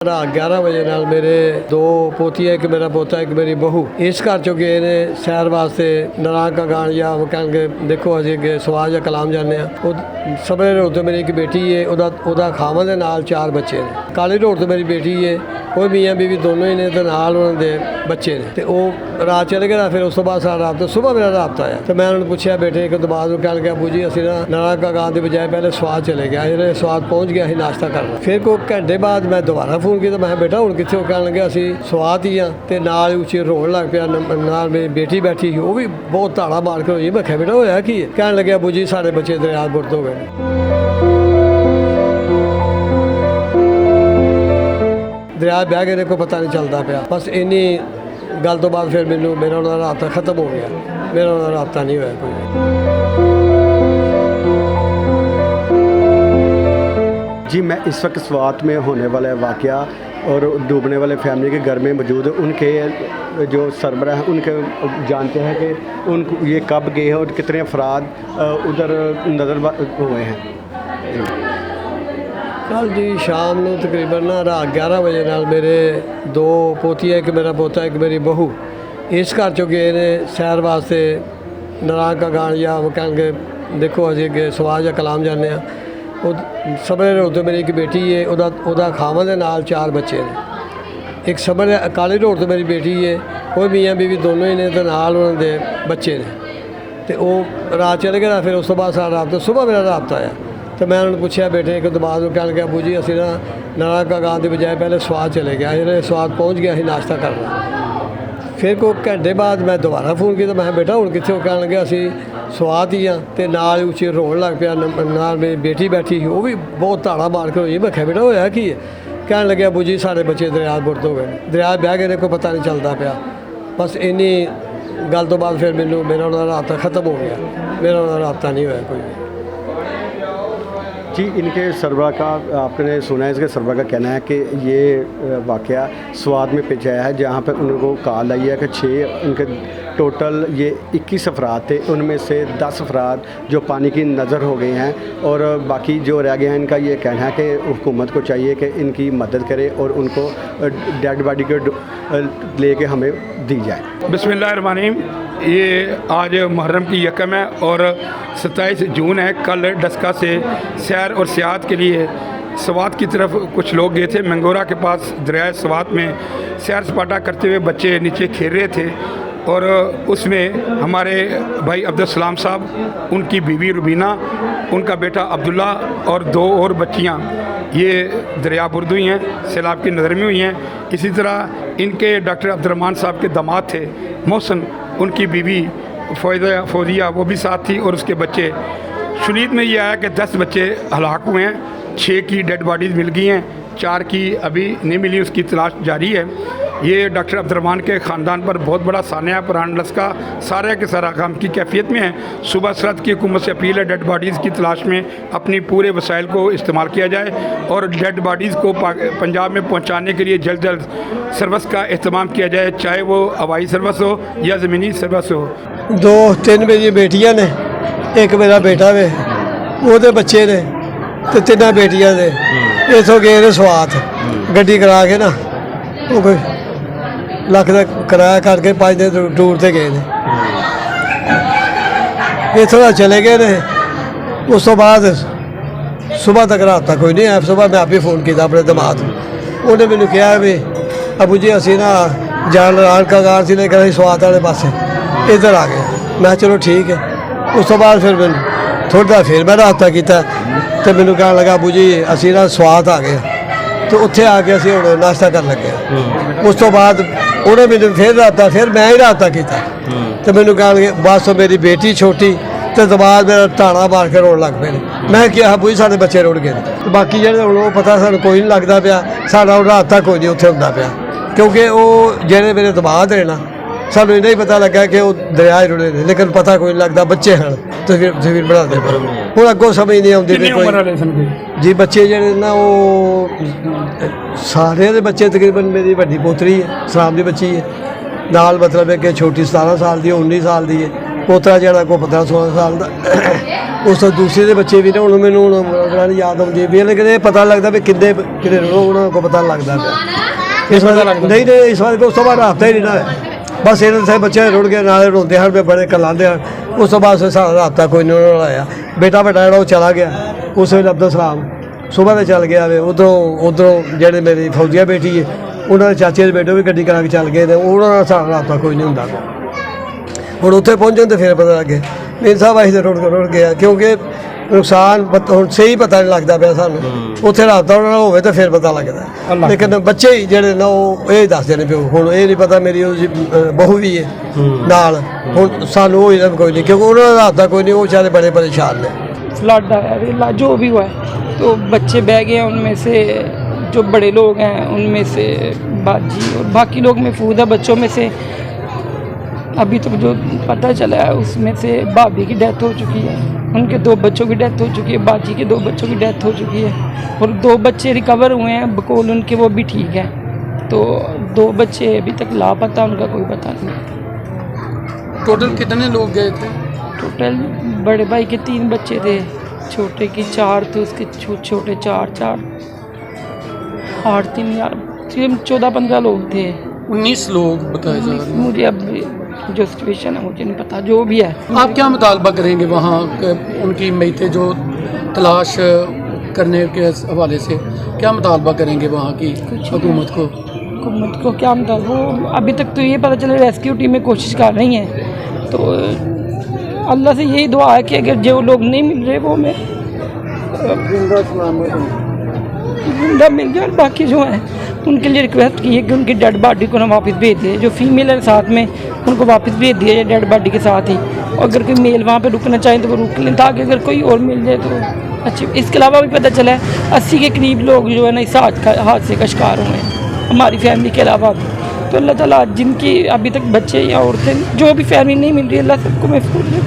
रात 11 वजे नाल मेरे दो पोतियां, एक मेरा पोता, एक मेरी बहू इस घर चो गए ने सैर वास्ते नारायण का गान या कह देखो असीं अगे सवाल या कलाम जाने सबरे रोड तो मेरी एक बेटी है, ओदा खावन दे नाल 4 बच्चे ने। काली रोड तो मेरी बेटी है, वो मियाँ बीवी दोनों ही ने, तो नाल उन्होंने बच्चे ने। तो वो रात चले गए, फिर उस तो बाद सारा रात सुबह मेरा राबता आया। तो मैं उन्होंने पूछा बेटे एक दमाद कह गया अबू जी असी ना नारायण का गान के बजाय पहले स्वाद चले गया, जिन्हें स्वाद पहुँच गया नाश्ता करना। फिर कोई घंटे बाद मैं दोबारा फोन किया, मैं बेटा हूँ कितने कह लगे असी स्वाद ही हाँ, तो नाल उच्ची रोन लग पाया। नाल मेरी बेटी बैठी वो भी बहुत धाड़ा मार के होई। मैं क्या बेटा होया की कह लगे अबू जी साढ़े बच्चे दरिया बुर्द हो गए। दरिया बह गए को पता नहीं चलता पाया। बस इन्नी गल तो बाद फिर मैनू मेरा उन्होंने राबता खत्म हो गया, मेरा उन्होंने राबता नहीं होया कोई। जी मैं इस वक्त स्वात में होने वाला वाक़या और डूबने वाले फैमिली के घर में मौजूद उनके जो सरबराह हैं उनके जानते हैं कि उन ये कब गए हैं और कितने अफराद उधर नज़र हुए हैं। कल जी शाम को तकरीबन ना रात 11 वजे नाल मेरे दो पोतियां, एक मेरा पोता, एक मेरी बहू इस घर चो गए ने सैर वास्ते नारायण का गान या कह देखो असीं अगे सवाल या कलाम जाने सबरे रोड तो मेरी एक बेटी है, ओदा खावन दे नाल 4 बच्चे ने। एक सबरे काली रोड तो मेरी बेटी है, वो मियाँ बीवी दोनों ही ने, तो नाल उन्होंने बच्चे ने। तो वो रात चले गए, फिर उस तो बाद सारा रात सुबह मेरा राबता आया। तो मैं उन्होंने पूछा बेटे एक दमाद कह गया अबू जी असी ना नारायण का गान के बजाय पहले स्वाद चले गया, जिन्हें स्वाद पहुँच गया नाश्ता करना। फिर कोई घंटे बाद मैं दोबारा फोन किया, मैं बेटा हूँ कितने कह लगे असी स्वाद ही हाँ, तो नाल उच्ची रोन लग पाया। नाल मेरी बेटी बैठी वो भी बहुत धाड़ा मार के होई। मैं क्या बेटा होया की कह लगे अबू जी साढ़े बच्चे दरिया बुर्द हो गए, दरिया बह गए को पता नहीं चलता पाया। बस इन्नी गल तो बाद फिर मैनू मेरा उन्होंने राबता खत्म हो गया, मेरा उन्होंने राबता नहीं होया कोई। जी इनके सरबराह का आपने सुना है, इसके सरबराह का कहना है कि ये वाक़या स्वाद में पेश आया है, जहाँ पर उनको कॉल आई है कि 6 उनके टोटल ये 21 अफराद थे, उनमें से 10 अफराद जो पानी की नज़र हो गए हैं और बाकी जो रह गए हैं इनका ये कहना है कि हुकूमत को चाहिए कि इनकी मदद करे और उनको डेड बॉडी को ले कर हमें दी जाए। बिस्मिल्लाहिर्रहमानिर्रहीम। ये आज मुहर्रम की यकम है और 27 जून है। कल डस्का से सैर और सियाहत के लिए स्वात की तरफ कुछ लोग गए थे। मंगोरा के पास दरिया स्वात में सैर सपाटा करते हुए बच्चे नीचे खेल रहे थे और उसमें हमारे भाई अब्दुल साहब, उनकी बीवी रुबीना, उनका बेटा अब्दुल्ला और 2 और बच्चियाँ ये दरिया बुर्द हुई हैं, सैलाब की नज़र में हुई हैं। इसी तरह इनके डॉक्टर अब्दुर्रहमान साहब के दामाद थे मोहसिन, उनकी बीवी फौजिया वो भी साथ थी और उसके बच्चे। शुनीद में ये आया कि 10 बच्चे हलाक हुए हैं, 6 की डेड बॉडीज़ मिल गई हैं, 4 की अभी नहीं मिली, उसकी तलाश जारी है। ये डॉक्टर अब्दुर्रहमान के ख़ानदान पर बहुत बड़ा सानिया पुरान लस्का सारे के सारा काम की कैफियत में है। सुबह सरहद की हुकूमत से अपील है डेड बॉडीज़ की तलाश में अपनी पूरे वसाइल को इस्तेमाल किया जाए और डेड बॉडीज़ को पंजाब में पहुँचाने के लिए जल्द जल्द सर्विस का अहतमाम किया जाए, चाहे वो हवाई सर्विस हो या ज़मीनी सर्विस हो। 2-3 मेरी बेटियां ने, एक मेरा बेटा वे, वो बच्चे ने, तो 3 बेटियां ने। इतों गए ने स्वात गड्डी करा के ना, वो कोई ਲੱਖ का किराया करके 5 दिन टूर से गए ने। इतों चले गए ने। उस तो बाद सुबह तक रात तक कोई नहीं आया। सुबह मैं आप ही फ़ोन किया अपने दमाद, उन्हें मैंने कहा भी अबू जी असी ना जान नारायण का गान से लेकर अं स्वाद वाले पास इधर आ गए। मैं चलो ठीक है। उस तो बाद फिर मैं थोड़ा फिर मैं राबता किया तो मैंने कह लगा अबू जी असी ना स्वाद आ गए, तो उत्थे आके असी हुण नाश्ता कर लगे। उस तो बाद उन्हें मैंने फिर राबता, फिर मैं ही राबता किया तो मैंने कह लगे बस मेरी बेटी छोटी तो दबाद मेरा धाड़ा मार के रोन लग पे। मैं क्या अबू जी साढ़े बच्चे रुड़ गए। तो बाकी जो वो पता सानू कोई नहीं लगता पाया, साडा राबता कोई नहीं उत्थे हुंदा पाया, क्योंकि वो जेडे मेरे दमाद है ना सानू इन्ना ही पता लगा कि वो दरिया रुड़े ने, लेकिन पता कोई नहीं लगता। बच्चे हैं तस्वीर बनाते हूँ अगों समझ नहीं आती कोई। जी बच्चे जेडे ना वो सारे दे बच्चे तकरीबन मेरी वड्डी पोतरी है सलाम की बच्ची है, नाल मतलब है कि छोटी 17 साल की 19 साल की है, पोतरा जरा को 15-16 साल का। ਉਸ ਤੋਂ ਦੂਸਰੇ ਦੇ ਬੱਚੇ ਵੀ ਨੇ ਹੁਣ ਮੈਨੂੰ ਹੁਣ ਗੱਲ ਯਾਦ ਆਉਂਦੀ ਵੀ ਲੇਕਿਨ ਇਹ ਪਤਾ ਲੱਗਦਾ ਵੀ ਕਿੰਨੇ ਕਿੰਨੇ ਉਹਨਾਂ ਕੋਲ ਪਤਾ ਲੱਗਦਾ ਪਿਆ ਇਸ ਵਾਰ ਨਹੀਂ ਇਸ ਵਾਰ ਉਸ ਤੋਂ ਬਾਅਦ ਹਫ਼ਤਾ ਹੀ ਨਹੀਂ ਨਾ ਹੋਇਆ। ਬਸ ਇਹਨਾਂ ਦੇ ਬੱਚੇ ਰੁੜ ਗਏ ਨਾਲੇ ਰੋਂਦੇ ਹਨ ਵੀ ਬੜੇ ਕਲਾਉਂਦੇ ਹਨ। ਉਸ ਤੋਂ ਬਾਅਦ ਸਾਰਾ ਹਫ਼ਤਾ ਕੋਈ ਨਹੀਂ ਉਹਨਾਂ ਨਾਲ ਆਇਆ। ਬੇਟਾ ਵੱਡਾ ਜਿਹੜਾ ਉਹ ਚਲਾ ਗਿਆ ਉਸ ਵੇਲੇ ਅਬਦੁਲ ਸਲਾਮ ਸੁਬਾਹ ਦੇ ਚੱਲ ਗਿਆ ਵੇ ਉੱਧਰੋਂ ਜਿਹੜੇ ਮੇਰੀ ਫੌਜੀਆ ਬੇਟੀ ਹੈ ਉਹਨਾਂ ਦੇ ਚਾਚੇ ਦੇ ਬੇਟੇ ਵੀ ਗੱਡੀ ਕਰਾ ਕੇ ਚੱਲ ਗਏ ਤੇ ਉਹਨਾਂ ਨਾਲ ਸਾਰਾ ਹਫ਼ਤਾ ਕੋਈ ਨਹੀਂ ਹੁੰਦਾ। ਹੁਣ ਉੱਥੇ ਪਹੁੰਚਣ ਤੇ ਫਿਰ ਪਤਾ ਲੱਗੇ ਮੇਰੇ ਸਾਹਿਬ ਅਸੀਂ ਤਾਂ ਰੁੜ ਗਿਆ ਕਿਉਂਕਿ ਨੁਕਸਾਨ ਹੁਣ ਸਹੀ ਪਤਾ ਨਹੀਂ ਲੱਗਦਾ ਪਿਆ ਸਾਨੂੰ। ਉੱਥੇ ਰਾਬਤਾ ਉਹਨਾਂ ਨਾਲ ਹੋਵੇ ਤਾਂ ਫਿਰ ਪਤਾ ਲੱਗਦਾ ਲੇਕਿਨ ਬੱਚੇ ਹੀ ਜਿਹੜੇ ਨੇ ਉਹ ਇਹ ਦੱਸਦੇ ਨੇ ਪਿਓ ਹੁਣ ਇਹ ਨਹੀਂ ਪਤਾ ਮੇਰੀ ਉਹਦੀ ਬਹੂ ਵੀ ਹੈ ਨਾਲ ਹੁਣ ਸਾਨੂੰ ਉਹ ਇਹਨਾਂ ਕੋਈ ਨਹੀਂ ਕਿਉਂਕਿ ਉਹਨਾਂ ਦਾ ਰਾਬਤਾ ਕੋਈ नहीं वो बेचारे बड़े परेशान ने। फ्लड आया रेला जो भी हुआ है तो बच्चे बह गए हैं उनमें से जो बड़े लोग हैं उनमें से बाजी और बाकी लोग महफूज है। बच्चों में से अभी तक जो पता चला है उसमें से भाभी की डेथ हो चुकी है उनके 2 बच्चों की डेथ हो चुकी है बाजी के 2 बच्चों की डेथ हो चुकी है और 2 बच्चे रिकवर हुए हैं बकौल उनके वो भी ठीक है तो 2 बच्चे अभी तक लापता उनका कोई पता नहीं। टोटल कितने लोग गए थे? टोटल बड़े भाई के 3 बच्चे थे छोटे की 4 थे उसके छोटे 4 8 3 14-15 लोग थे 19 लोग बताए जा रहे हैं। मुझे अब जो सिचुएशन है मुझे नहीं पता जो भी है। आप क्या मुतालबा करेंगे वहाँ उनकी मैतें जो तलाश करने के हवाले से क्या मुतालबा करेंगे वहाँ की हुकूमत को? हुकूमत को क्या मतलब वो अभी तक तो ये पता चला रेस्क्यू टीमें कोशिश कर रही हैं तो अल्लाह से यही दुआ है कि अगर जो लोग नहीं मिल रहे वो मैं जिंदा मिल जाए। बाकी जो है उनके लिए रिक्वेस्ट की है कि उनकी डेड बॉडी को ना वापस भेज दिए जो फीमेल है साथ में उनको वापस भेज दिया जाए डेड बॉडी के साथ ही और अगर कोई मेल वहाँ पे रुकना चाहे तो वो रुक लें ताकि अगर कोई और मिल जाए तो अच्छी। इसके अलावा भी पता चला है 80 के करीब लोग जो है ना इस हादसे का शिकार हुए हैं हमारी फैमिली के अलावा भी। तो अल्लाह ताला जिनकी अभी तक बच्चे या औरतें जो भी फैमिली नहीं मिल रही अल्लाह सबको महफूज रखे।